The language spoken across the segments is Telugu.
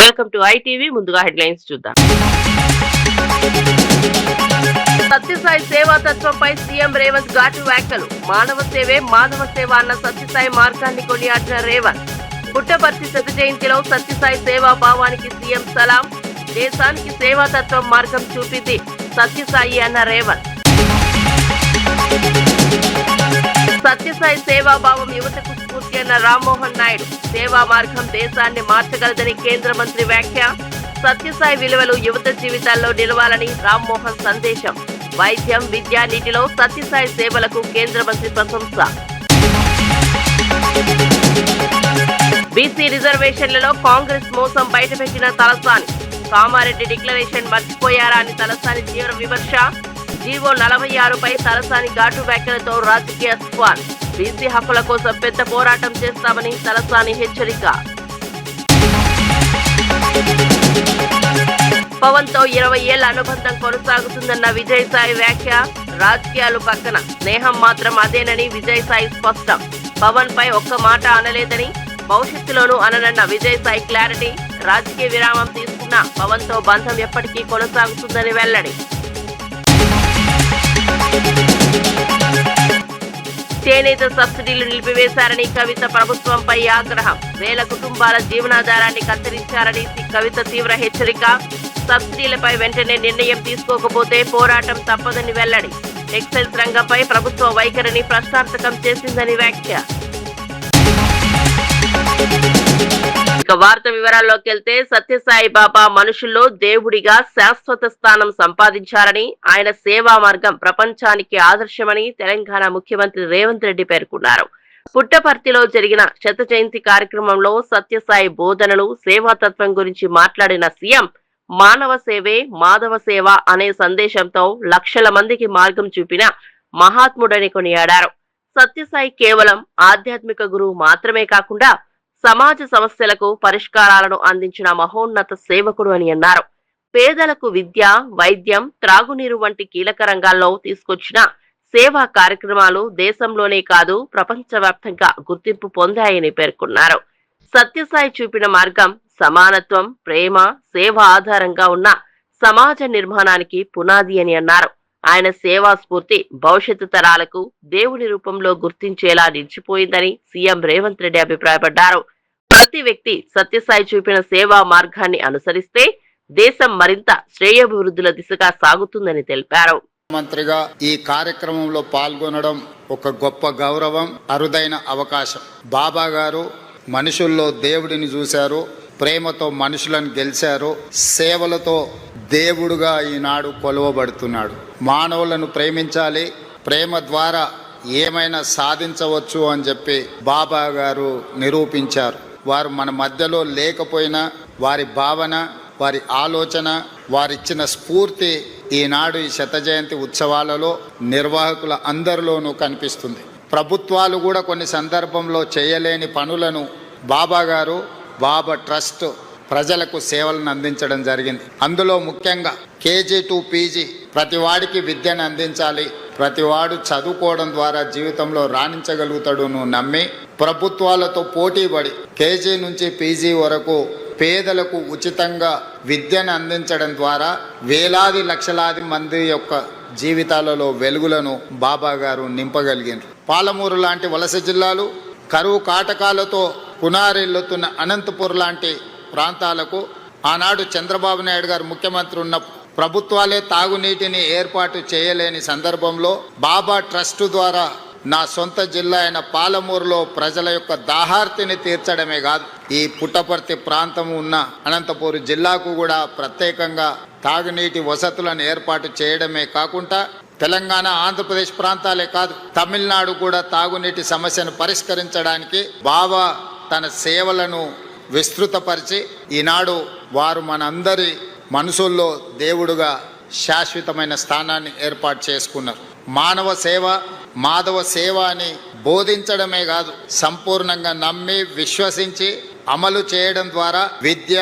Welcome to ITV. ముందుగా హెడ్లైన్స్ చూద్దాం. సత్యసాయి సేవా తత్వంపై సీఎం రేవంత్ ఘాటు వ్యాఖ్యలు. మానవ సేవే మాధవ సేవ అన్న సత్యసాయి మార్గాన్ని కొనియాడిన రేవంత్. పుట్టపర్తి శత జయంతిలో సత్యసాయి సేవా భావానికి సీఎం సలాం. దేశానికి సేవా తత్వం మార్గం చూపింది సత్యసాయి అన్న రేవంత్. సత్యసాయి సేవాభావం యువతకు స్ఫూర్తి అన్న రామ్మోహన్ నాయుడు. సేవా మార్గం దేశాన్ని మార్చగలదని కేంద్ర మంత్రి వ్యాఖ్య. సత్యసాయి విలువలు యువత జీవితాల్లో నిలవాలని రామ్మోహన్ సందేశం. వైద్యం, విద్య, నీటిలో సత్యసాయి సేవలకు కేంద్ర మంత్రి ప్రశంస. బీసీ రిజర్వేషన్లలో కాంగ్రెస్ మోసం బయటపెట్టిన తలసాని. కామారెడ్డి డిక్లరేషన్ మర్చిపోయారా అని తలసాని తీవ్ర విమర్శ. జీవో 46పై తలసాని ఘాటు వ్యాఖ్యలతో రాజకీయ స్క్వాన్. బీసీ హక్కుల కోసం పెద్ద పోరాటం చేస్తామని తలసాని హెచ్చరిక. పవన్ తో 20 ఏళ్ల అనుబంధం కొనసాగుతుందన్న విజయసాయి వ్యాఖ్య. రాజకీయాలు పక్కన స్నేహం మాత్రం అదేనని విజయసాయి స్పష్టం. పవన్ పై ఒక్క మాట అనలేదని, భవిష్యత్తులోనూ అననన్న విజయసాయి క్లారిటీ. రాజకీయ విరామం తీసుకున్న పవన్ తో బంధం ఎప్పటికీ కొనసాగుతుందని వెల్లడి. చేనేత సబ్సిడీలు నిలిపివేశారని కవిత ప్రభుత్వంపై ఆగ్రహం. వేల కుటుంబాల జీవనాధారాన్ని కత్తిరించారని కవిత తీవ్ర హెచ్చరిక. సబ్సిడీలపై వెంటనే నిర్ణయం తీసుకోకపోతే పోరాటం తప్పదని వెల్లడి. టెక్స్టైల్స్ రంగంపై ప్రభుత్వ వైఖరిని ప్రశ్నార్థకం చేసిందని వ్యాఖ్య. ఇక వార్త వివరాల్లోకి వెళ్తే, సత్యసాయి బాబా మనుషుల్లో దేవుడిగా శాశ్వత స్థానం సంపాదించారని, ఆయన సేవా మార్గం ప్రపంచానికి ఆదర్శమని తెలంగాణ ముఖ్యమంత్రి రేవంత్ రెడ్డి పేర్కొన్నారు. పుట్టపర్తిలో జరిగిన శత జయంతి కార్యక్రమంలో సత్యసాయి బోధనలు, సేవాతత్వం గురించి మాట్లాడిన సీఎం, మానవ సేవే మాధవ సేవ అనే సందేశంతో లక్షల మందికి మార్గం చూపిన మహాత్ముడని కొనియాడారు. సత్యసాయి కేవలం ఆధ్యాత్మిక గురువు మాత్రమే కాకుండా సమాజ సమస్యలకు పరిష్కారాలను అందించిన మహోన్నత సేవకుడు అని అన్నారు. పేదలకు విద్య, వైద్యం, త్రాగునీరు వంటి కీలక రంగాల్లో తీసుకొచ్చిన సేవా కార్యక్రమాలు దేశంలోనే కాదు ప్రపంచవ్యాప్తంగా గుర్తింపు పొందాయని పేర్కొన్నారు. సత్యసాయి చూపిన మార్గం సమానత్వం, ప్రేమ, సేవ ఆధారంగా ఉన్న సమాజ నిర్మాణానికి పునాది అని అన్నారు. ఆయన సేవా స్ఫూర్తి భవిష్యత్తు తరాలకు దేవుని రూపంలో గుర్తించేలా నిలిచిపోయిందని సీఎం రేవంత్ రెడ్డి అభిప్రాయపడ్డారు. ప్రతి వ్యక్తి సత్యసాయి చూపిన సేవా మార్గాన్ని అనుసరిస్తే దేశం మరింత శ్రేయాభివృద్ధుల దిశగా సాగుతుందని తెలిపారు. మంత్రిగా ఈ కార్యక్రమంలో పాల్గొనడం ఒక గొప్ప గౌరవం, అరుదైన అవకాశం. బాబా గారు మనుషుల్లో దేవుడిని చూశారు, ప్రేమతో మనుషులను గెలిచారు, సేవలతో దేవుడుగా ఈనాడు కొలువబడుతున్నాడు. మానవులను ప్రేమించాలి, ప్రేమ ద్వారా ఏమైనా సాధించవచ్చు అని చెప్పి బాబా గారు నిరూపించారు. వారు మన మధ్యలో లేకపోయినా వారి భావన, వారి ఆలోచన, వారిచ్చిన స్ఫూర్తి ఈనాడు ఈ శత జయంతి ఉత్సవాలలో నిర్వాహకుల అందరిలోనూ కనిపిస్తుంది. ప్రభుత్వాలు కూడా కొన్ని సందర్భంలో చేయలేని పనులను బాబా గారు, బాబా ట్రస్ట్ ప్రజలకు సేవలను అందించడం జరిగింది. అందులో ముఖ్యంగా కేజీ టు పీజీ ప్రతివాడికి విద్యను అందించాలి, ప్రతివాడు చదువుకోవడం ద్వారా జీవితంలో రాణించగలుగుతాడు నమ్మి ప్రభుత్వాలతో పోటీపడి కేజీ నుంచి పీజీ వరకు పేదలకు ఉచితంగా విద్యను అందించడం ద్వారా వేలాది లక్షలాది మంది యొక్క జీవితాలలో వెలుగులను బాబా గారు నింపగలిగినారు. పాలమూరు లాంటి వలస జిల్లాలు, కరువు కాటకాలతో పునారిల్లుతున్న అనంతపూర్ లాంటి ప్రాంతాలకు ఆనాడు చంద్రబాబు నాయుడు గారు ముఖ్యమంత్రి ఉన్న ప్రభుత్వాలే తాగునీటిని ఏర్పాటు చేయలేని సందర్భంలో బాబా ట్రస్ట్ ద్వారా నా సొంత జిల్లా అయిన పాలమూరులో ప్రజల యొక్క దాహార్తిని తీర్చడమే కాదు, ఈ పుట్టపర్తి ప్రాంతం ఉన్న అనంతపూర్ జిల్లాకు కూడా ప్రత్యేకంగా తాగునీటి వసతులను ఏర్పాటు చేయడమే కాకుండా తెలంగాణ, ఆంధ్రప్రదేశ్ ప్రాంతాలే కాదు తమిళనాడు కూడా తాగునీటి సమస్యను పరిష్కరించడానికి బాబా తన సేవలను విస్తృతపరిచి ఈనాడు వారు మనందరి మనసుల్లో దేవుడుగా శాశ్వతమైన స్థానాన్ని ఏర్పాటు చేసుకున్నారు. మానవ సేవ మాధవ సేవ అని బోధించడమే కాదు, సంపూర్ణంగా నమ్మి విశ్వసించి అమలు చేయడం ద్వారా విద్య,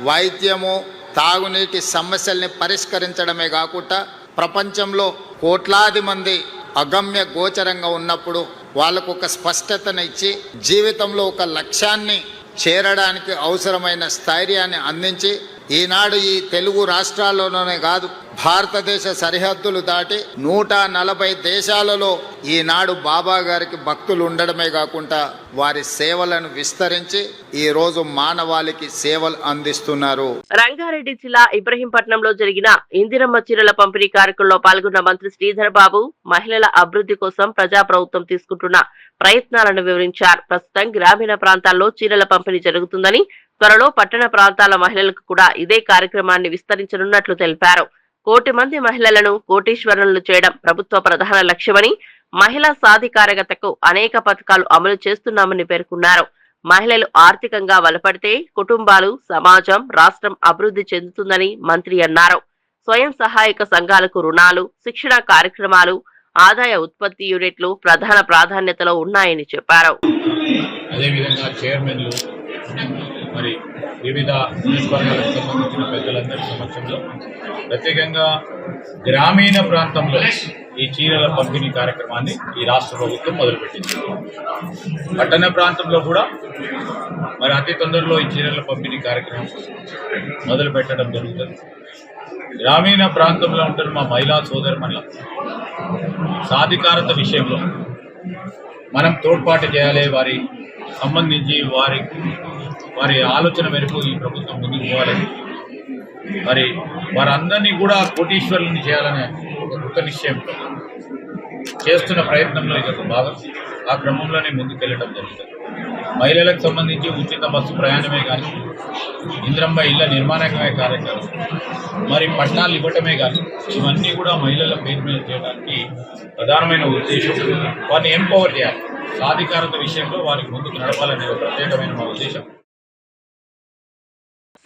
వైద్యము, తాగునీటి సమస్యల్ని పరిష్కరించడమే కాకుండా ప్రపంచంలో కోట్లాది మంది అగమ్య గోచరంగా ఉన్నప్పుడు వాళ్ళకు ఒక స్పష్టతను ఇచ్చి జీవితంలో ఒక లక్ష్యాన్ని చేరడానికి అవసరమైన స్థైర్యాన్ని అందించి ఈనాడు ఈ తెలుగు రాష్ట్రాల్లోనే కాదు, భారతదేశ సరిహద్దులు దాటి 140 దేశాలలో ఈనాడు బాబా గారికి భక్తులు ఉండడమే కాకుండా వారి సేవలను విస్తరించి ఈ రోజు మానవాళికి సేవలు అందిస్తున్నారు. రంగారెడ్డి జిల్లా ఇబ్రహీంపట్నంలో జరిగిన ఇందిరమ్మ చీరల పంపిణీ కార్యక్రమంలో పాల్గొన్న మంత్రి శ్రీధర్ బాబు మహిళల అభివృద్ధి కోసం ప్రజాప్రభుత్వం తీసుకుంటున్న ప్రయత్నాలను వివరించారు. ప్రస్తుతం గ్రామీణ ప్రాంతాల్లో చీరల పంపిణీ జరుగుతుందని, త్వరలో పట్టణ ప్రాంతాల మహిళలకు కూడా ఇదే కార్యక్రమాన్ని విస్తరించనున్నట్లు తెలిపారు. 1 కోటి మంది మహిళలను కోటీశ్వరులను చేయడం ప్రభుత్వ ప్రధాన లక్ష్యమని, మహిళా సాధికారతకు అనేక పథకాలు అమలు చేస్తున్నామని పేర్కొన్నారు. మహిళలు ఆర్థికంగా బలపడితే కుటుంబాలు, సమాజం, రాష్ట్రం అభివృద్ధి చెందుతుందని మంత్రి అన్నారు. స్వయం సహాయక సంఘాలకు రుణాలు, శిక్షణ కార్యక్రమాలు, ఆదాయ ఉత్పత్తి యూనిట్లు ప్రధాన ప్రాధాన్యతలో ఉన్నాయని చెప్పారు. అదేవిధంగా చైర్మన్లు మరి వివిధ నియోజకవర్గాలకు సంబంధించిన పెద్దలందరి సమక్షంలో ప్రత్యేకంగా గ్రామీణ ప్రాంతంలో ఈ చీరల పంపిణీ కార్యక్రమాన్ని ఈ రాష్ట్ర ప్రభుత్వం మొదలుపెట్టింది. పట్టణ ప్రాంతంలో కూడా మరి అతి తొందరలో ఈ చీరల పంపిణీ కార్యక్రమం మొదలు పెట్టడం జరుగుతుంది. గ్రామీణ ప్రాంతంలో ఉంటున్న మా మహిళా సోదరుమణుల సాధికారత విషయంలో మనం తోడ్పాటు చేయాలి. వారి సంబంధించి వారి ఆలోచన మేరకు ఈ ప్రభుత్వం ముందుకు పోవాలని, మరి వారందరినీ కూడా కోటీశ్వరులను చేయాలనే ఒక కృత నిశ్చయంతో చేస్తున్న ప్రయత్నంలో ఇది ఒక భాగం. ఆ క్రమంలోనే ముందుకెళ్ళడం జరుగుతుంది. మహిళలకు సంబంధించి ఉచిత బస్సు ప్రయాణమే కానీ, ఇంద్రమ్మ ఇళ్ల నిర్మాణమే కార్యక్రమం, మరి పట్టాలు ఇవ్వటమే కానీ, ఇవన్నీ కూడా మహిళల పేరు మీద చేయడానికి ప్రధానమైన ఉద్దేశం. వారిని ఎంపవర్ చేయాలి, సాధికారత విషయంలో వారికి ముందుకు నడపాలనే ఒక ప్రత్యేకమైన మా ఉద్దేశం.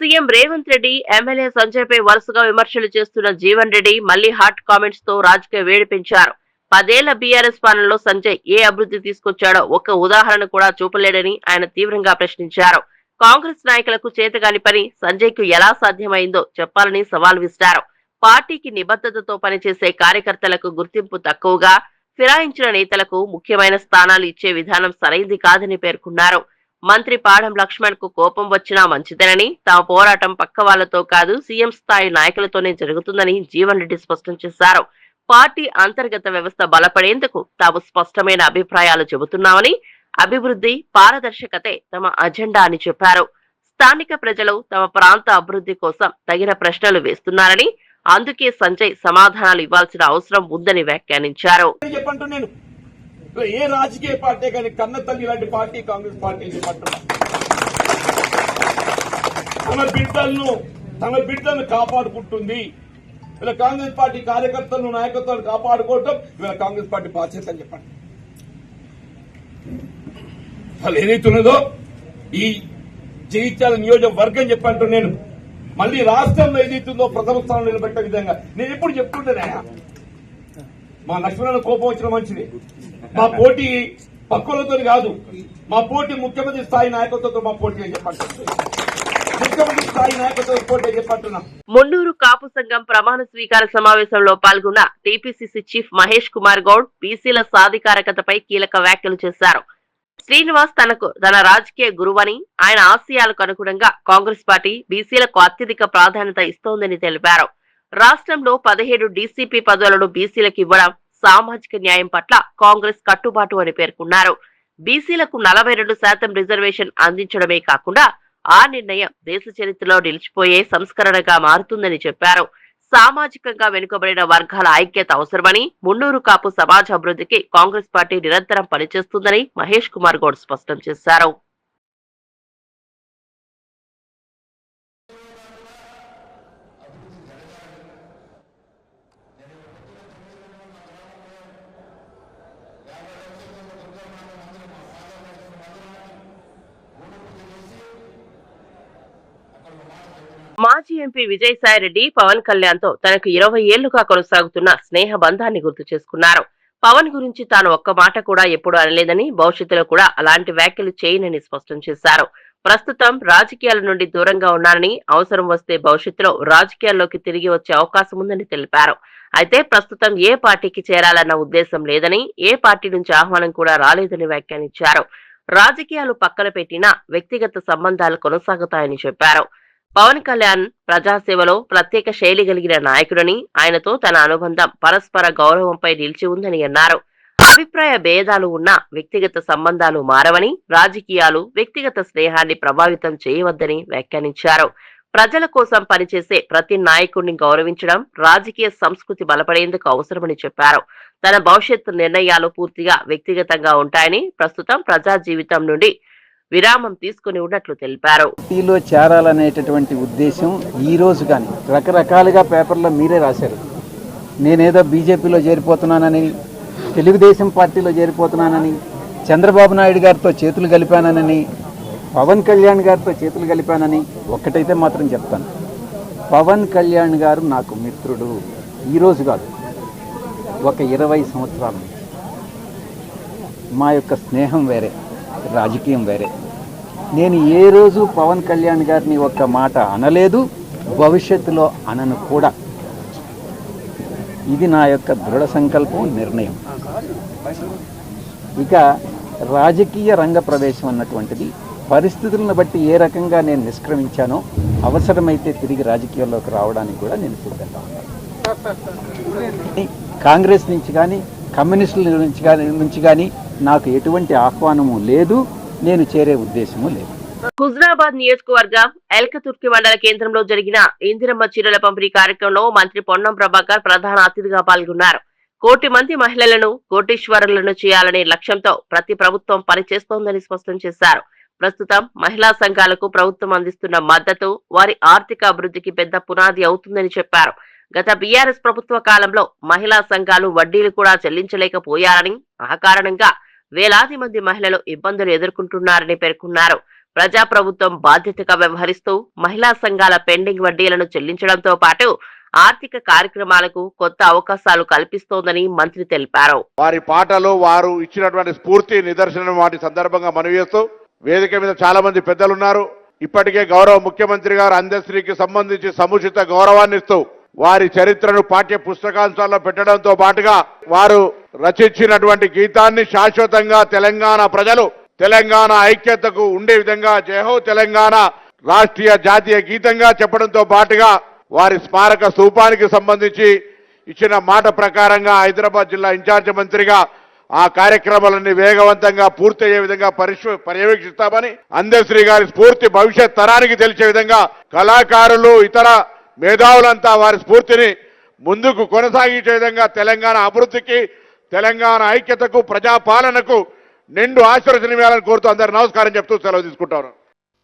సీఎం రేవంత్ రెడ్డి ఎమ్మెల్యే సంజయ్ పై వరుసగా విమర్శలు చేస్తున్న జీవన్ రెడ్డి మళ్లీ హాట్ కామెంట్స్ తో రాజకీయ వేడి పెంచారు. 10 ఏళ్ల బీఆర్ఎస్ పాలనలో సంజయ్ ఏ అభివృద్ధి తీసుకొచ్చాడో ఒక్క ఉదాహరణ కూడా చూపలేడని ఆయన తీవ్రంగా ప్రశ్నించారు. కాంగ్రెస్ నాయకులకు చేతగాని పని సంజయ్ కు ఎలా సాధ్యమైందో చెప్పాలని సవాల్ విసిరారు. పార్టీకి నిబద్ధతతో పనిచేసే కార్యకర్తలకు గుర్తింపు తక్కువగా, ఫిరాయించిన నేతలకు ముఖ్యమైన స్థానాలు ఇచ్చే విధానం సరైంది కాదని పేర్కొన్నారు. మంత్రి పాడం లక్ష్మణ్ కు కోపం వచ్చినా మంచిదేనని, తమ పోరాటం పక్క వాళ్లతో కాదు సీఎం స్థాయి నాయకులతోనే జరుగుతుందని జీవన్ రెడ్డి స్పష్టం చేశారు. పార్టీ అంతర్గత వ్యవస్థ బలపడేందుకు తాము స్పష్టమైన అభిప్రాయాలు చెబుతున్నామని, అభివృద్ధి, పారదర్శకతే తమ అజెండా అని చెప్పారు. స్థానిక ప్రజలు తమ ప్రాంత అభివృద్ధి కోసం తగిన ప్రశ్నలు వేస్తున్నారని, అందుకే సంజయ్ సమాధానాలు ఇవ్వాల్సిన అవసరం ఉందని వ్యాఖ్యానించారు. ఏ రాజకీయ పార్టీ కానీ కన్న తల్లి లాంటి పార్టీ కాంగ్రెస్ పార్టీ చెప్పంటున్నా. తమ బిడ్డలను కాపాడుకుంటుంది. ఇలా కాంగ్రెస్ పార్టీ కార్యకర్తలను, నాయకత్వాలను కాపాడుకోవటం ఇవాళ కాంగ్రెస్ పార్టీ బాధ్యత అని చెప్పండి. అసలు ఏదైతున్నదో ఈ జగిత్యాల నియోజకవర్గం చెప్పంటూ నేను మళ్ళీ రాష్ట్రంలో ఏదైతుందో ప్రథమ స్థానంలో నిలబెట్టే విధంగా నేను ఎప్పుడు చెప్తుంటేనే మా లక్ష్మణ కోపం వచ్చిన మంచిది. మా పోటీ పక్కులతో కాదు, మా పోటీ ముఖ్యమంత్రి స్థాయి నాయకత్వంతో మా పోటీ అని చెప్పండి. ముఖ్యమంత్రి స్థాయి నాయకత్వం పోటీ చెప్పంటున్నా. మున్నూరు కాపు సంఘం ప్రమాణ స్వీకార సమావేశంలో పాల్గొన్న టీపీసీసీ చీఫ్ మహేష్ కుమార్ గౌడ్ బీసీల సాధికారకతపై కీలక వ్యాఖ్యలు చేశారు. శ్రీనివాస్ తన రాజకీయ గురువని, ఆయన ఆశయాలకు అనుగుణంగా కాంగ్రెస్ పార్టీ బీసీలకు అత్యధిక ప్రాధాన్యత ఇస్తోందని తెలిపారు. రాష్ట్రంలో 17 డీసీపీ పదవులను బీసీలకు ఇవ్వడం సామాజిక న్యాయం పట్ల కాంగ్రెస్ కట్టుబాటు అని పేర్కొన్నారు. బీసీలకు 42% రిజర్వేషన్ అందించడమే కాకుండా ఆ నిర్ణయం దేశ చరిత్రలో నిలిచిపోయే సంస్కరణగా మారుతుందని చెప్పారు. సామాజికంగా వెనుకబడిన వర్గాల ఐక్యత అవసరమని, మున్నూరు కాపు సమాజ అభివృద్ధికి కాంగ్రెస్ పార్టీ నిరంతరం పనిచేస్తుందని మహేష్ కుమార్ గౌడ్ స్పష్టం చేశారు. మాజీ ఎంపీ విజయసాయిరెడ్డి పవన్ కళ్యాణ్ తో తనకు 20 ఏళ్లుగా కొనసాగుతున్న స్నేహ బంధాన్ని గుర్తు చేసుకున్నారు. పవన్ గురించి తాను ఒక్క మాట కూడా ఎప్పుడూ అనలేదని, భవిష్యత్తులో కూడా అలాంటి వ్యాఖ్యలు చేయనని స్పష్టం చేశారు. ప్రస్తుతం రాజకీయాల నుండి దూరంగా ఉన్నానని, అవసరం వస్తే భవిష్యత్తులో రాజకీయాల్లోకి తిరిగి వచ్చే అవకాశం ఉందని తెలిపారు. అయితే ప్రస్తుతం ఏ పార్టీకి చేరాలన్న ఉద్దేశం లేదని, ఏ పార్టీ నుంచి ఆహ్వానం కూడా రాలేదని వ్యాఖ్యానించారు. రాజకీయాలు పక్కన పెట్టినా వ్యక్తిగత సంబంధాలు కొనసాగుతాయని చెప్పారు. పవన్ కళ్యాణ్ ప్రజాసేవలో ప్రత్యేక శైలి కలిగిన నాయకుడని, ఆయనతో తన అనుబంధం పరస్పర గౌరవంపై నిలిచి ఉందని అన్నారు. అభిప్రాయ భేదాలు ఉన్నా వ్యక్తిగత సంబంధాలు మారవని, రాజకీయాలు వ్యక్తిగత స్నేహాన్ని ప్రభావితం చేయవద్దని వ్యాఖ్యానించారు. ప్రజల కోసం పనిచేసే ప్రతి నాయకుడిని గౌరవించడం రాజకీయ సంస్కృతి బలపడేందుకు అవసరమని చెప్పారు. తన భవిష్యత్తు నిర్ణయాలు పూర్తిగా వ్యక్తిగతంగా ఉంటాయని, ప్రస్తుతం ప్రజా జీవితం నుండి విరామం తీసుకుని ఉన్నట్లు తెలిపారు. పార్టీలో చేరాలనేటటువంటి ఉద్దేశం ఈ రోజు కానీ రకరకాలుగా పేపర్లో మీరే రాశారు. నేనేదో బీజేపీలో చేరిపోతున్నానని, తెలుగుదేశం పార్టీలో చేరిపోతున్నానని, చంద్రబాబు నాయుడు గారితో చేతులు కలిపానని, పవన్ కళ్యాణ్ గారితో చేతులు కలిపానని ఒక్కటైతే మాత్రం చెప్తాను. పవన్ కళ్యాణ్ గారు నాకు మిత్రుడు. ఈరోజు కాదు, ఒక 20 సంవత్సరాల నుంచి మా యొక్క స్నేహం వేరే, రాజకీయం వేరే. నేను ఏ రోజు పవన్ కళ్యాణ్ గారిని ఒక్క మాట అనలేదు, భవిష్యత్తులో అనను కూడా. ఇది నా యొక్క దృఢ సంకల్పం, నిర్ణయం. ఇక రాజకీయ రంగ ప్రవేశం అన్నటువంటిది పరిస్థితులను బట్టి ఏ రకంగా నేను నిష్క్రమించానో అవసరమైతే తిరిగి రాజకీయాల్లోకి రావడానికి కూడా నేను సిద్ధంగా ఉన్నాను. కాంగ్రెస్ నుంచి కానీ కమ్యూనిస్టుల నుంచి కానీ నాకు ఎటువంటి ఆహ్వానము లేదు, నేను చేరే ఉద్దేశము లేదు. హుజరాబాద్ నియోజకవర్గం ఎల్కతుర్కి మండల కేంద్రంలో జరిగిన ఇందిరమ్మ చీరల పంపిణీ కార్యక్రమంలో మంత్రి పొన్నం ప్రభాకర్ ప్రధాన అతిథిగా పాల్గొన్నారు. 1 కోటి మంది మహిళలను కోటీశ్వరులను చేయాలనే లక్ష్యంతో ప్రతి ప్రభుత్వం పనిచేస్తోందని స్పష్టం చేశారు. ప్రస్తుతం మహిళా సంఘాలకు ప్రభుత్వం అందిస్తున్న మద్దతు వారి ఆర్థిక అభివృద్ధికి పెద్ద పునాది అవుతుందని చెప్పారు. గత బీఆర్ఎస్ ప్రభుత్వ కాలంలో మహిళా సంఘాలు వడ్డీలు కూడా చెల్లించలేకపోయారని, ఆ కారణంగా వేలాది మంది మహిళలు ఇబ్బందులు ఎదుర్కొంటున్నారని పేర్కొన్నారు. ప్రజాప్రభుత్వం బాధ్యతగా వ్యవహరిస్తూ మహిళా సంఘాల పెండింగ్ వడ్డీలను చెల్లించడంతో పాటు ఆర్థిక కార్యక్రమాలకు కొత్త అవకాశాలు కల్పిస్తోందని మంత్రి తెలిపారు. వారి పాటలు వారు ఇచ్చినటువంటి స్ఫూర్తి నిదర్శనం వాటి సందర్భంగా మనవి చేస్తూ, వేదిక మీద చాలా మంది పెద్దలున్నారు. ఇప్పటికే గౌరవ ముఖ్యమంత్రి గారు అందశ్రీకి సంబంధించి సముచిత గౌరవాన్ని ఇస్తూ వారి చరిత్రను పాఠ్య పుస్తకాంశాల్లో పెట్టడంతో పాటుగా వారు రచించినటువంటి గీతాన్ని శాశ్వతంగా తెలంగాణ ప్రజలు తెలంగాణ ఐక్యతకు ఉండే విధంగా జయహో తెలంగాణ రాష్ట్రీయ జాతీయ గీతంగా చెప్పడంతో పాటుగా వారి స్మారక స్థూపానికి సంబంధించి ఇచ్చిన మాట ప్రకారంగా హైదరాబాద్ జిల్లా ఇన్ఛార్జ్ మంత్రిగా ఆ కార్యక్రమాలన్నీ వేగవంతంగా పూర్తయ్యే విధంగా పర్యవేక్షిస్తామని, అందశ్రీ గారి స్ఫూర్తి భవిష్యత్ తరానికి తెలిసే విధంగా కళాకారులు ఇతర మేధావులంతా వారి స్ఫూర్తిని ముందుకు కొనసాగించే విధంగా తెలంగాణ అభివృద్ధికి, తెలంగాణ ఐక్యతకు, ప్రజాపాలనకు నిండు ఆశీర్వచనమియాలని కోరుతూ అందరూ నమస్కారం చెప్తూ సెలవు తీసుకుంటారు.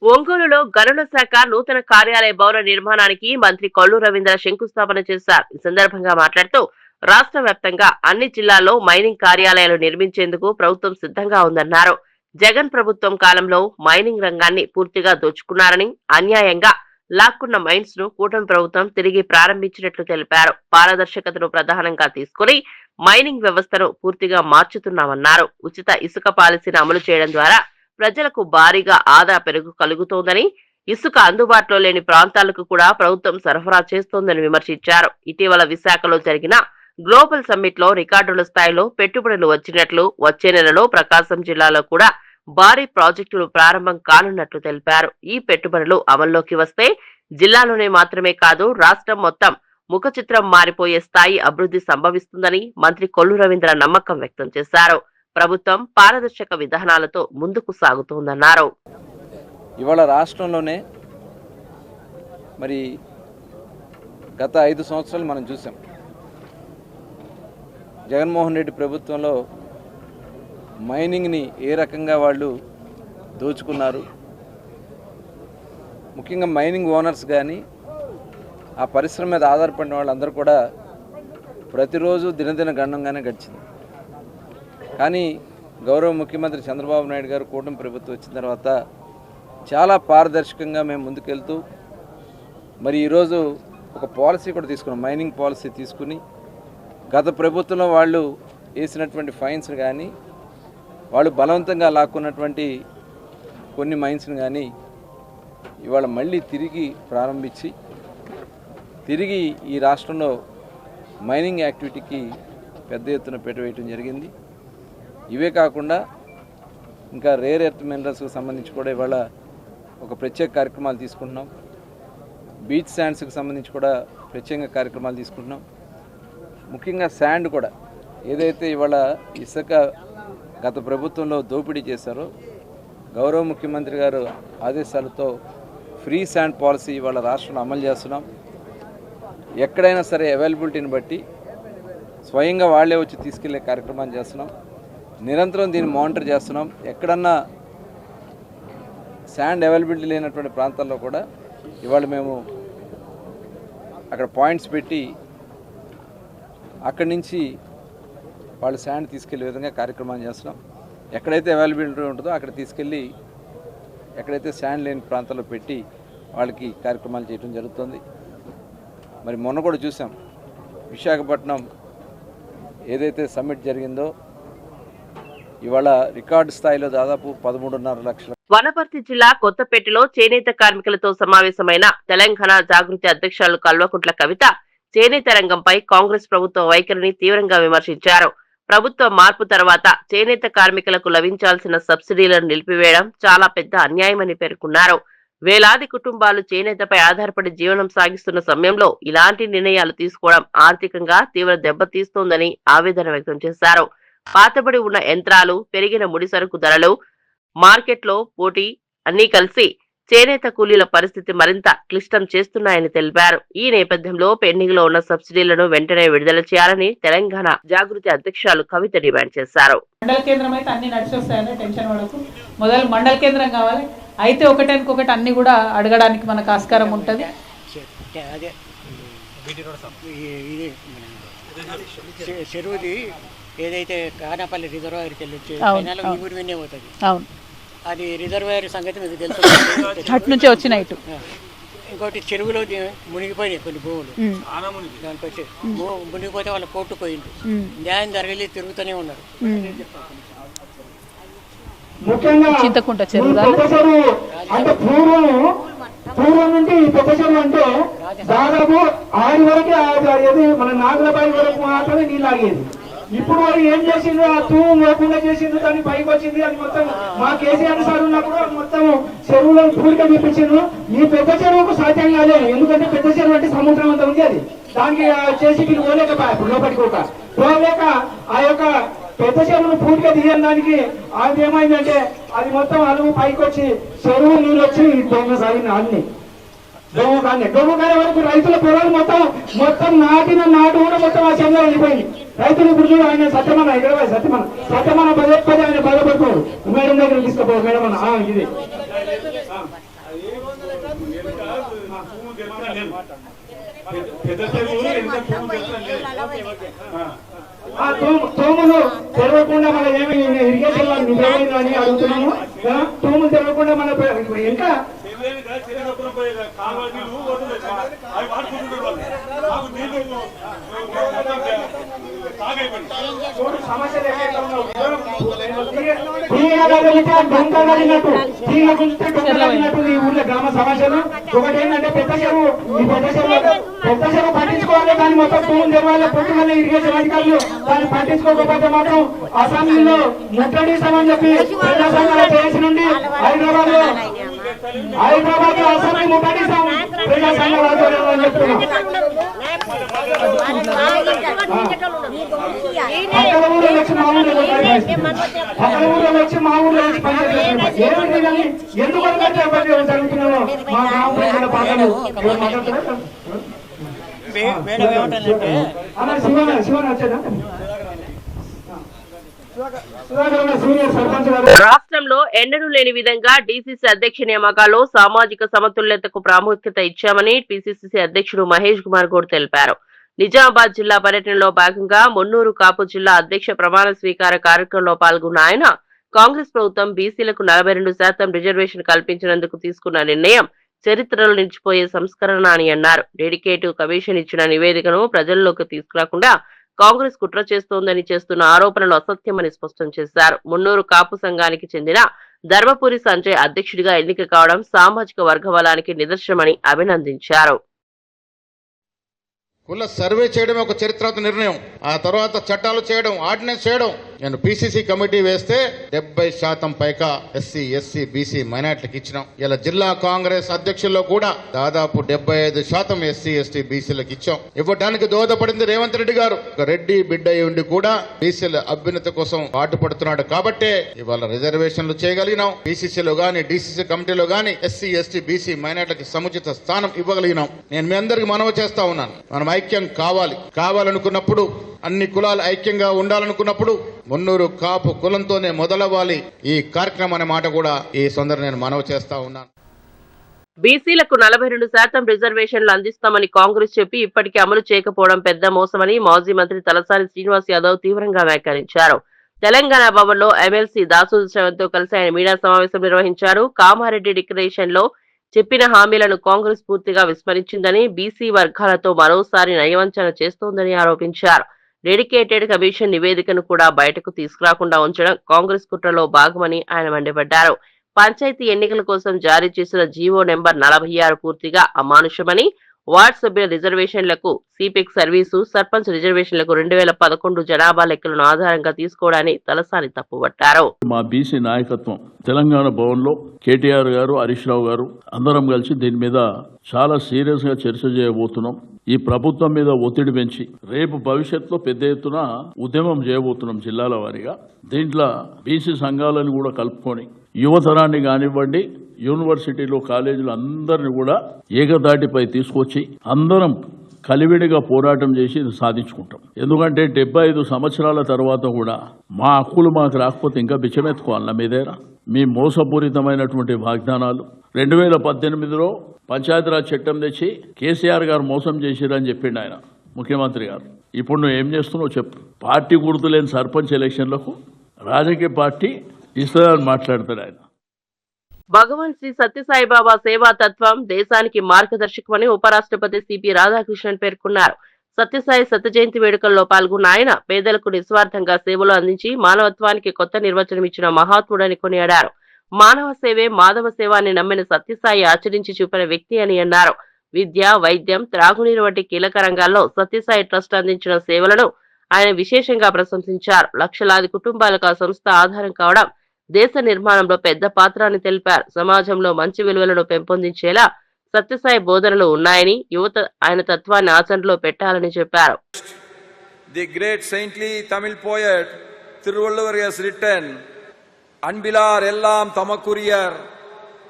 ఒంగోలులో గనుల శాఖ నూతన కార్యాలయ భవన నిర్మాణానికి మంత్రి కొల్లు రవీంద్ర శంకుస్థాపన చేశారు. ఈ సందర్భంగా మాట్లాడుతూ, రాష్ట్ర వ్యాప్తంగా అన్ని జిల్లాల్లో మైనింగ్ కార్యాలయాలు నిర్మించేందుకు ప్రభుత్వం సిద్ధంగా ఉందన్నారు. జగన్ ప్రభుత్వం కాలంలో మైనింగ్ రంగాన్ని పూర్తిగా దోచుకున్నారని, అన్యాయంగా లాక్కున్న మైన్స్ ను కూటమి ప్రభుత్వం తిరిగి ప్రారంభించినట్లు తెలిపారు. పారదర్శకతను ప్రధానంగా తీసుకుని మైనింగ్ వ్యవస్థను పూర్తిగా మార్చుతున్నామన్నారు. ఉచిత ఇసుక పాలసీని అమలు చేయడం ద్వారా ప్రజలకు భారీగా ఆదా కలుగుతోందని, ఇసుక అందుబాటులో లేని ప్రాంతాలకు కూడా ప్రభుత్వం సరఫరా చేస్తోందని విమర్శించారు. ఇటీవల విశాఖలో జరిగిన గ్లోబల్ సమ్మిట్ లో రికార్డుల స్థాయిలో పెట్టుబడులు వచ్చినట్లు, వచ్చే నెలలో ప్రకాశం జిల్లాలో కూడా భారీ ప్రాజెక్టులు ప్రారంభం కానున్నట్లు తెలిపారు. ఈ పెట్టుబడులు అమల్లోకి వస్తే జిల్లాలోనే మాత్రమే కాదు, రాష్ట్రం మొత్తం ముఖ చిత్రం మారిపోయే స్థాయి అభివృద్ధి సంభవిస్తుందని మంత్రి కొల్లు రవీంద్ర నమ్మకం వ్యక్తం చేశారు. ప్రభుత్వం పారదర్శక విధానాలతో ముందుకు సాగుతోందన్నారు. ఇవాళ రాష్ట్రంలోనే మరి గత 5 సంవత్సరాలు మనం చూసాం. జగన్మోహన్ రెడ్డి ప్రభుత్వంలో మైనింగ్ని ఏ రకంగా వాళ్ళు దోచుకున్నారు. ముఖ్యంగా మైనింగ్ ఓనర్స్ కానీ ఆ పరిశ్రమ మీద ఆధారపడిన వాళ్ళందరూ కూడా ప్రతిరోజు దినదిన గణంగానే గడిచింది. కానీ గౌరవ ముఖ్యమంత్రి చంద్రబాబు నాయుడు గారు కూటమి ప్రభుత్వం వచ్చిన తర్వాత చాలా పారదర్శకంగా మేము ముందుకెళ్తూ మరి ఈరోజు ఒక పాలసీ కూడా తీసుకున్నాం. మైనింగ్ పాలసీ తీసుకుని గత ప్రభుత్వంలో వాళ్ళు వేసినటువంటి ఫైన్స్ కానీ, వాళ్ళు బలవంతంగా లాక్కున్నటువంటి కొన్ని మైన్స్ని కానీ ఇవాళ మళ్ళీ తిరిగి ప్రారంభించి తిరిగి ఈ రాష్ట్రంలో మైనింగ్ యాక్టివిటీకి పెద్ద ఎత్తున పెట్టవేయటం జరిగింది. ఇవే కాకుండా ఇంకా రేర్ ఎర్త్ మినరల్స్కి సంబంధించి కూడా ఇవాళ ఒక ప్రత్యేక కార్యక్రమాలు తీసుకుంటున్నాం. బీచ్ శాండ్స్కి సంబంధించి కూడా ప్రత్యేక కార్యక్రమాలు తీసుకుంటున్నాం. ముఖ్యంగా శాండ్ కూడా ఏదైతే ఇవాళ ఇసుక గత ప్రభుత్వంలో దోపిడీ చేశారో గౌరవ ముఖ్యమంత్రి గారు ఆదేశాలతో ఫ్రీ శాండ్ పాలసీ ఇవాళ రాష్ట్రంలో అమలు చేస్తున్నాం. ఎక్కడైనా సరే అవైలబిలిటీని బట్టి స్వయంగా వాళ్ళే వచ్చి తీసుకెళ్లే కార్యక్రమాన్ని చేస్తున్నాం. నిరంతరం దీన్ని మానిటర్ చేస్తున్నాం. ఎక్కడన్నా శాండ్ అవైలబిలిటీ లేనటువంటి ప్రాంతాల్లో కూడా ఇవాళ మేము అక్కడ పాయింట్స్ పెట్టి అక్కడి నుంచి వాళ్ళు శాండ్ తీసుకెళ్లే విధంగా కార్యక్రమాన్ని చేస్తున్నాం. ఎక్కడైతే అవైలబిలిటీ ఉంటుందో అక్కడ తీసుకెళ్ళి ఎక్కడైతే శాండ్ లేని ప్రాంతాల్లో పెట్టి వాళ్ళకి కార్యక్రమాలు చేయడం జరుగుతుంది. మరి మొన్న కూడా చూసాం విశాఖపట్నం ఏదైతే సమ్మిట్ జరిగిందో ఇవాళ రికార్డు స్థాయిలో దాదాపు 13.5 లక్షల. వనపర్తి జిల్లా కొత్తపేటలో చేనేత కార్మికులతో సమావేశమైన తెలంగాణ జాగృతి అధ్యక్షులు కల్వకుంట్ల కవిత చేనేత రంగంపై కాంగ్రెస్ ప్రభుత్వ వైఖరిని తీవ్రంగా విమర్శించారు. ప్రభుత్వ మార్పు తర్వాత చేనేత కార్మికులకు లభించాల్సిన సబ్సిడీలను నిలిపివేయడం చాలా పెద్ద అన్యాయమని పేర్కొన్నారు. వేలాది కుటుంబాలు చేనేతపై ఆధారపడి జీవనం సాగిస్తున్న సమయంలో ఇలాంటి నిర్ణయాలు తీసుకోవడం ఆర్థికంగా తీవ్ర దెబ్బతీస్తోందని ఆవేదన వ్యక్తం చేశారు. పాతబడి ఉన్న యంత్రాలు, పెరిగిన ముడి సరుకు ధరలు, మార్కెట్లో పోటీ అన్నీ కలిసి చేనేత కూలీల పరిస్థితి మరింత క్లిష్టం చేస్తున్నాయని తెలిపారు. ఈ నేపథ్యంలో పెండింగ్ లో ఉన్న సబ్సిడీలను వెంటనే విడుదల చేయాలని తెలంగాణ జాగృతి అధ్యక్షులు కవిత డిమాండ్ చేశారు. మండల కేంద్రం అయితే అన్ని నడిచి వస్తాయని టెన్షన్ పడకు. మొదలు మండల కేంద్రం కావాలి, అయితే ఒకటి అన్ని కూడా అడగడానికి మనకు ఆస్కారం ఉంటుంది. చెరువుది ఏదైతే కానాపల్లి రిజర్వాయర్కి వెళ్ళి విన్నే పోతుంది. అవును, అది రిజర్వాయర్ సంగతి మీకు తెలుసు. అటు నుంచే వచ్చినాయి. ఇంకోటి చెరువులో మునిగిపోయినాయి కొన్ని భూములు. దానికి వచ్చి మునిగిపోతే వాళ్ళ కోర్టు పోయింది. న్యాయం జరగలి తిరుగుతూనే ఉన్నారు. చింతకుంట చెరువు అంటే పూర్వం నుండి పెద్ద చెరువు అంటే దాదాపు 6 వరకు మన నాగులబాయి వరకు మాత్రమే నీళ్ళు ఆగేది. ఇప్పుడు వారు ఏం చేసిండ్రు, ఆ తూము లేకుండా చేసిండ్రు, దాన్ని పైకి వచ్చింది. అది మొత్తం మా కేసీఆర్ సార్ ఉన్నప్పుడు మొత్తం చెరువులో పూడిక చూపించిండ్రు. ఈ పెద్ద చెరువుకు సాధ్యం కాలేదు. ఎందుకంటే పెద్ద చెరువు అంటే సముద్రం అంతా ఉంది. అది దానికి చేసి వీళ్ళు పోలేకపోయారు. లోపలికి పోలేక ఆ యొక్క పెద్ద చెరువును పూర్తిగా తీయడానికి అది ఏమైందంటే అది మొత్తం అలుగు పైకి వచ్చి చెరువు నీళ్ళు వచ్చి దొంగ సాగిన అన్ని దొంగకాయ వరకు రైతుల పొలాలు మొత్తం నాటు కూడా మొత్తం ఆ చెరువులో వెళ్ళిపోయింది. రైతులు ఇప్పుడు చూడు, ఆయన సత్యమన్న ఇక్కడ సత్యమన్న పదే ఆయన బాధపడుకోడు. మేడం దగ్గర తీసుకుపో మేడం అన్న ఇది తూములు తెరవకుండా మన ఏమి ఇరిగేషన్ వాళ్ళు నిజమైంది అని అడుగుతున్నాము. తూములు తెరవకుండా మన ఇంకా సమస్యలు ఈ ఊర్లో గ్రామ సమస్యలు. ఒకటి ఏంటంటే పెద్ద చెరువు పట్టించుకోవాలి. దాన్ని మొత్తం తూములు తెరవాలి. పొట్టుమల్ల ఇరిగేషన్ అధికారులు దాన్ని పట్టించుకోకపోతే మాత్రం అసెంబ్లీలో ముట్టడిస్తామని చెప్పి ప్రజా సంఘాల చేసి నుండి హైదరాబాద్ లో అసెంబ్లీ ముట్టడిస్తాం ప్రజా సంఘాల ఆధ్వర్యంలో అని చెప్తున్నాం. పక్కన ఊళ్ళో వచ్చి మా ఊళ్ళో పనిచేస్తున్నారు. ఏమిటి ఎందుకు జరుగుతున్నారో మా గ్రామ ప్రజల పాటలు మాట్లాడుతున్నారు. శివన్ వచ్చేదా రాష్ట్రంలో ఎన్నడూ లేని విధంగా డీసీసీ అధ్యక్ష నియామకాల్లో సామాజిక సమతుల్యతకు ప్రాముఖ్యత ఇచ్చామని పీసీసీ అధ్యక్షుడు మహేష్ కుమార్ గౌడ్ తెలిపారు. నిజామాబాద్ జిల్లా పర్యటనలో భాగంగా మున్నూరు కాపు జిల్లా అధ్యక్ష ప్రమాణ స్వీకార కార్యక్రమంలో పాల్గొన్న ఆయన కాంగ్రెస్ ప్రభుత్వం బీసీలకు 42% రిజర్వేషన్ కల్పించినందుకు తీసుకున్న నిర్ణయం చరిత్రలో నిలిచిపోయే సంస్కరణ అని అన్నారు. డెడికేటివ్ కమిషన్ ఇచ్చిన నివేదికను ప్రజల్లోకి తీసుకురాకుండా కాంగ్రెస్ కుట్ర చేస్తోందని చేస్తున్న ఆరోపణలు అసత్యమని స్పష్టం చేశారు. మున్నూరు కాపు సంఘానికి చెందిన ధర్మపురి సంజయ్ అధ్యక్షుడిగా ఎన్నిక కావడం సామాజిక వర్గబలానికి నిదర్శనమని అభినందించారు. కుల సర్వే చేయడం ఒక చరిత్రాత్మక నిర్ణయం. ఆ తర్వాత చట్టాలు చేయడం, ఆర్డినెన్స్ చేయడం, నేను పిసిసి కమిటీ వేస్తే 70% పైగా ఎస్సీ ఎస్సీ బీసీ మైనార్టీలకు ఇచ్చినాం. ఇలా జిల్లా కాంగ్రెస్ అధ్యక్షుల్లో కూడా దాదాపు 75% ఎస్సీ ఎస్టీ బీసీలకు ఇచ్చాం. ఇవ్వడానికి దోహదపడింది రేవంత్ రెడ్డి గారు. ఒక రెడ్డి బిడ్డ ఉండి కూడా బీసీల అభ్యున్నతి కోసం పాటుపడుతున్నాడు కాబట్టే ఇవాళ రిజర్వేషన్లు చేయగలిగినాం. పిసిసిలో గానీ డిసిసి కమిటీలో గానీ ఎస్సీ ఎస్టీ బీసీ మైనార్టీలకు సముచిత స్థానం ఇవ్వగలిగినాం. నేను మీ అందరికి మనవి చేస్తా ఉన్నాను, మనం ఐక్యం కావాలనుకున్నప్పుడు, అన్ని కులాలు ఐక్యంగా ఉండాలనుకున్నప్పుడు మున్నూరు కాపు కులంతోనే మొదలవ్వాలి ఈ కార్యక్రమం అనే మాట కూడా ఈ సందర్భంగా నేను మనవి చేస్తా ఉన్నాను. బీసీలకు 42% రిజర్వేషన్లు అందిస్తామని కాంగ్రెస్ చెప్పి ఇప్పటికీ అమలు చేయకపోవడం పెద్ద మోసమని మాజీ మంత్రి తలసాని శ్రీనివాస్ యాదవ్ తీవ్రంగా వ్యాఖ్యానించారు. తెలంగాణ భవన్లో ఎమ్మెల్సీ దాసోజు శ్రవణ్తో కలిసి ఆయన మీడియా సమావేశం నిర్వహించారు. కామారెడ్డి డిక్లరేషన్ లో చెప్పిన హామీలను కాంగ్రెస్ పూర్తిగా విస్మరించిందని, బీసీ వర్గాలతో మరోసారి నయవంచన చేస్తోందని ఆరోపించారు. డెడికేటెడ్ కమిషన్ నివేదికను కూడా బయటకు తీసుకురాకుండా ఉంచడం కాంగ్రెస్ కుట్రలో భాగమని ఆయన మండిపడ్డారు. పంచాయతీ ఎన్నికల కోసం జారీ చేసిన జీవో నెంబర్ 46 పూర్తిగా అమానుషమని, వార్డు సభ్యుల రిజర్వేషన్లకు సిపిక్ సర్వీసు, సర్పంచ్ రిజర్వేషన్లకు 2011 జనాభా లెక్కలను ఆధారంగా తీసుకోవడాన్ని తలసాని తప్పుపట్టారు. మా బీసీ నాయకత్వం తెలంగాణ భవన్ లో కేటీఆర్ గారు, హరీష్ రావు గారు అందరం కలిసి దీని మీద చాలా సీరియస్ గా చర్చ చేయబోతున్నాం. ఈ ప్రభుత్వం మీద ఒత్తిడి పెంచి రేపు భవిష్యత్తులో పెద్ద ఎత్తున ఉద్యమం చేయబోతున్నాం జిల్లాల వారీగా. దీంట్లో బీసీ సంఘాలను కూడా కలుపుకొని యువతరాన్ని కానివ్వండి, యూనివర్సిటీలో కాలేజీలు అందరిని కూడా ఏకదాటిపై తీసుకొచ్చి అందరం కలివిడిగా పోరాటం చేసి సాధించుకుంటాం. ఎందుకంటే 75 సంవత్సరాల తర్వాత కూడా మా హక్కులు మాకు రాకపోతే ఇంకా బిచ్చమెత్తుకోవాలన్నా మీదేరా? మీ మోసపూరితమైనటువంటి వాగ్దానాలు 2018లో పంచాయతీరాజ్ చట్టం తెచ్చి కేసీఆర్ గారు మోసం చేసిరని చెప్పిండు ఆయన ముఖ్యమంత్రి గారు. ఇప్పుడు నువ్వు ఏం చేస్తున్నావు చెప్పు? పార్టీ గుర్తు లేని సర్పంచ్ ఎలక్షన్లకు రాజకీయ పార్టీ ఇస్తుందని మాట్లాడతాడు ఆయన. భగవాన్ శ్రీ సత్యసాయిబాబా సేవా తత్వం దేశానికి మార్గదర్శకమని ఉపరాష్ట్రపతి సిపి రాధాకృష్ణన్ పేర్కొన్నారు. సత్యసాయి శత జయంతి వేడుకల్లో పాల్గొన్న ఆయన పేదలకు నిస్వార్థంగా సేవలు అందించి మానవత్వానికి కొత్త నిర్వచనం ఇచ్చిన మహాత్ముడని కొనియాడారు. మానవ సేవే మాధవ సేవ అని నమ్మిన సత్యసాయి ఆచరించి చూపిన వ్యక్తి అని అన్నారు. విద్య, వైద్యం, త్రాగునీరు వంటి కీలక రంగాల్లో సత్యసాయి ట్రస్ట్ అందించిన సేవలను ఆయన విశేషంగా ప్రశంసించారు. లక్షలాది కుటుంబాలకు ఆ సంస్థ ఆధారం కావడం దేశ నిర్మాణంలో పెద్ద పాత్ర అని తెలిపారు. సమాజంలో మంచి విలువలను పెంపొందించేలా సత్యసాయి బోధనలు ఉన్నాయని, యువత ఆయన తత్వాన్ని ఆచరణలో పెట్టాలని చెప్పారు. The great saintly Tamil poet Thiruvalluvar has written, அன்பிலார் எல்லாம் தமக்குரியர்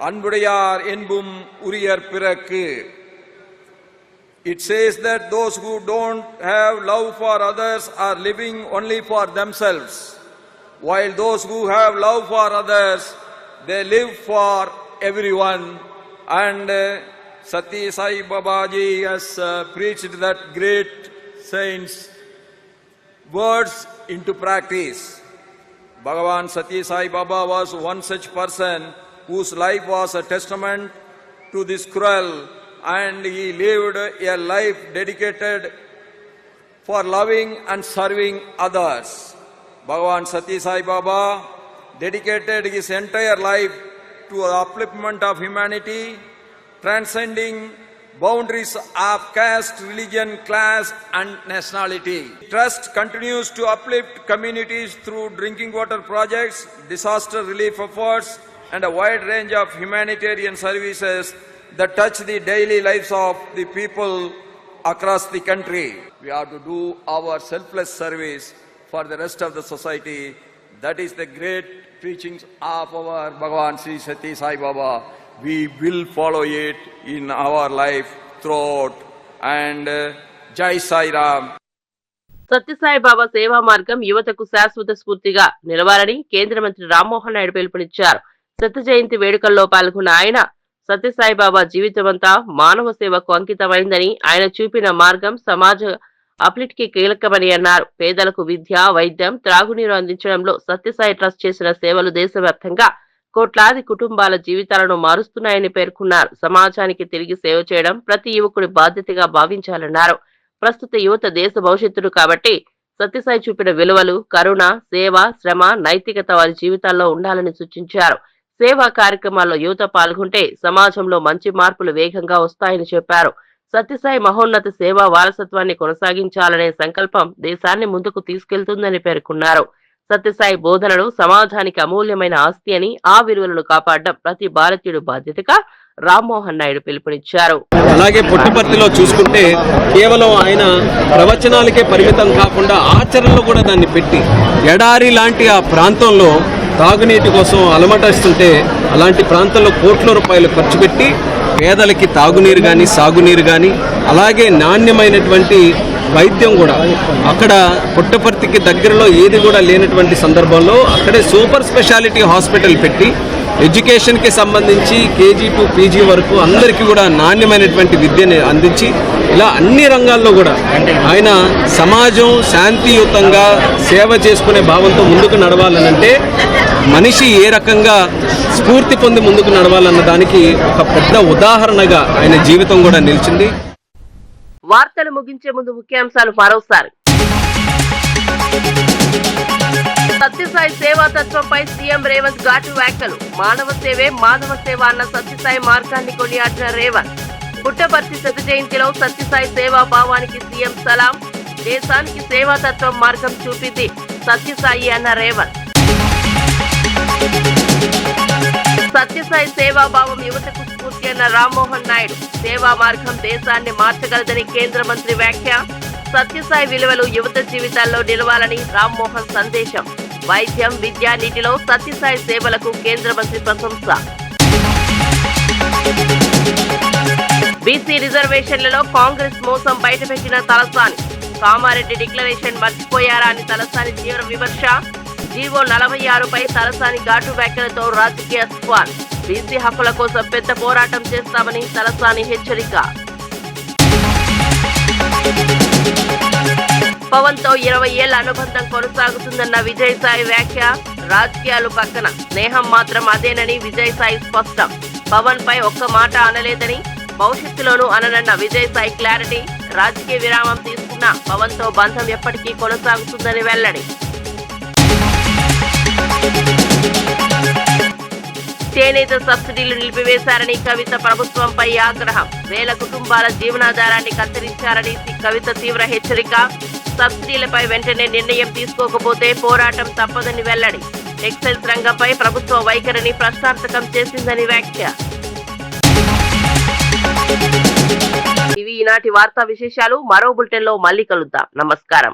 அன்புடையார் என்பும் உரியர் பிறக்கு. It says that those who don't have love for others are living only for themselves, while those who have love for others, they live for everyone. And Satya Sai Babaji has preached that great saint's words into practice. Bhagavan Satya Sai Baba was one such person whose life was a testament to this cruel, and he lived a life dedicated for loving and serving others. Bhagavan Satya Sai Baba dedicated his entire life to the upliftment of humanity, transcending boundaries of caste, religion, class and nationality. Trust continues to uplift communities through drinking water projects, disaster relief efforts and a wide range of humanitarian services that touch the daily lives of the people across the country. We have to do our selfless service for the rest of the society. That is the great preachings of our Bhagavan Sri Satya Sai Baba. We will follow it in our life throughout. And Jai Sai Ram. Sathya Sai బాబా సేవా మార్గం యువతకు శాశ్వత స్ఫూర్తిగా నిలవాలని కేంద్ర మంత్రి రామ్మోహన్ నాయుడు పిలుపునిచ్చారు. శత జయంతి వేడుకల్లో పాల్గొన్న ఆయన సత్యసాయి బాబా జీవితమంతా మానవ సేవకు అంకితమైందని, ఆయన చూపిన మార్గం సమాజ అప్లిట్ కి కీలకమని అన్నారు. పేదలకు విద్య, వైద్యం, త్రాగునీరు అందించడంలో సత్యసాయి ట్రస్ట్ చేసిన సేవలు దేశవ్యాప్తంగా కోట్లాది కుటుంబాల జీవితాలను మారుస్తున్నాయని పేర్కొన్నారు. సమాజానికి తిరిగి సేవ చేయడం ప్రతి యువకుడి బాధ్యతగా భావించాలన్నారు. ప్రస్తుత యువత దేశ భవిష్యత్తును కాబట్టి సత్యసాయి చూపిన విలువలు, కరుణ, సేవ, శ్రమ, నైతికత వారి జీవితాల్లో ఉండాలని సూచించారు. సేవా కార్యక్రమాల్లో యువత పాల్గొంటే సమాజంలో మంచి మార్పులు వేగంగా వస్తాయని చెప్పారు. సత్యసాయి మహోన్నత సేవా వారసత్వాన్ని కొనసాగించాలనే సంకల్పం దేశాన్ని ముందుకు తీసుకెళ్తుందని పేర్కొన్నారు. సత్యసాయి బోధనలు సమాజానికి అమూల్యమైన ఆస్తి అని, ఆ విలువలను కాపాడడం ప్రతి భారతీయుడు బాధ్యతగా రామ్మోహన్ నాయుడు పిలుపునిచ్చారు. అలాగే పుట్టపర్తిలో చూసుకుంటే కేవలం ఆయన ప్రవచనాలకే పరిమితం కాకుండా ఆచరణలో కూడా దాన్ని పెట్టి ఎడారి లాంటి ఆ ప్రాంతంలో తాగునీటి కోసం అలమటిస్తుంటే అలాంటి ప్రాంతంలో కోట్ల రూపాయలు ఖర్చు పెట్టి పేదలకి తాగునీరు కానీ సాగునీరు కానీ అలాగే నాణ్యమైనటువంటి వైద్యం కూడా అక్కడ పుట్టపర్తికి దగ్గరలో ఏది కూడా లేనటువంటి సందర్భంలో అక్కడే సూపర్ స్పెషాలిటీ హాస్పిటల్ పెట్టి ఎడ్యుకేషన్కి సంబంధించి కేజీ టు పీజీ వరకు అందరికీ కూడా నాణ్యమైనటువంటి విద్యని అందించి ఇలా అన్ని రంగాల్లో కూడా ఆయన సమాజం శాంతియుతంగా సేవ చేసుకునే భావంతో ముందుకు నడవాలనంటే మనిషి ఏ రకంగా స్ఫూర్తి పొంది ముందుకు నడవాలన్న దానికి ఒక పెద్ద ఉదాహరణగా ఆయన జీవితం కూడా నిలిచింది. వార్తలు ముగించే ముందు ముఖ్యాంశాలు మరోసారి. సత్యసాయి సేవా తత్వంపై సీఎం రేవంత్ ఘాటు వ్యాఖ్యలు. మానవ సేవే మాధవ సేవ అన్న సత్యసాయి మార్గాన్ని కొనియాడిన రేవంత్. పుట్టపర్తి శత జయంతిలో సత్యసాయి సేవా భావానికి సీఎం సలాం. దేశానికి సేవా తత్వం మార్గం చూపింది సత్యసాయి అన్న రేవంత్. సత్యసాయి సేవాభావం యువతకు స్ఫూర్తి అన్న రామ్మోహన్ నాయుడు. సేవా మార్గం దేశాన్ని మార్చగలదని కేంద్ర మంత్రి వ్యాఖ్య. సత్యసాయి విలువలు యువత జీవితాల్లో నిలవాలని రామ్మోహన్ సందేశం. వైద్యం, విద్య, నీటిలో సత్యసాయి సేవలకు కేంద్ర మంత్రి ప్రశంస. బీసీ రిజర్వేషన్లలో కాంగ్రెస్ మోసం బయటపెట్టిన తలసాని. కామారెడ్డి డిక్లరేషన్ మర్చిపోయారా అని తలసాని తీవ్ర విమర్శ. జీవో 46పై తలసాని ఘాటు వ్యాఖ్యలతో రాజకీయ స్క్వాడ్. బీసీ హక్కుల కోసం పెద్ద పోరాటం చేస్తామని తలసాని హెచ్చరిక. పవన్ తో 20 ఏళ్ల అనుబంధం కొనసాగుతుందన్న విజయసాయి వ్యాఖ్య. రాజకీయాలు పక్కన స్నేహం మాత్రం అదేనని విజయసాయి స్పష్టం. పవన్ పై ఒక్క మాట అనలేదని, భవిష్యత్తులోనూ అననన్న విజయసాయి క్లారిటీ. రాజకీయ విరామం తీసుకున్న పవన్ తో బంధం ఎప్పటికీ కొనసాగుతుందని వెల్లడి. చేనేత సబ్సిడీలు నిలిపివేశారని కవిత ప్రభుత్వంపై ఆగ్రహం. వేల కుటుంబాల జీవనాధారాన్ని కత్తిరించారని కవిత తీవ్ర హెచ్చరిక. సబ్సిడీలపై వెంటనే నిర్ణయం తీసుకోకపోతే పోరాటం తప్పదని వెల్లడి. టెక్స్టైల్స్ రంగంపై ప్రభుత్వ వైఖరిని ప్రశ్నార్థకం చేసిందని వ్యాఖ్య. ఇవి ఈనాటి వార్తా విశేషాలు. మరో బులెటిన్ లో మళ్ళీ కలుద్దాం. నమస్కారం.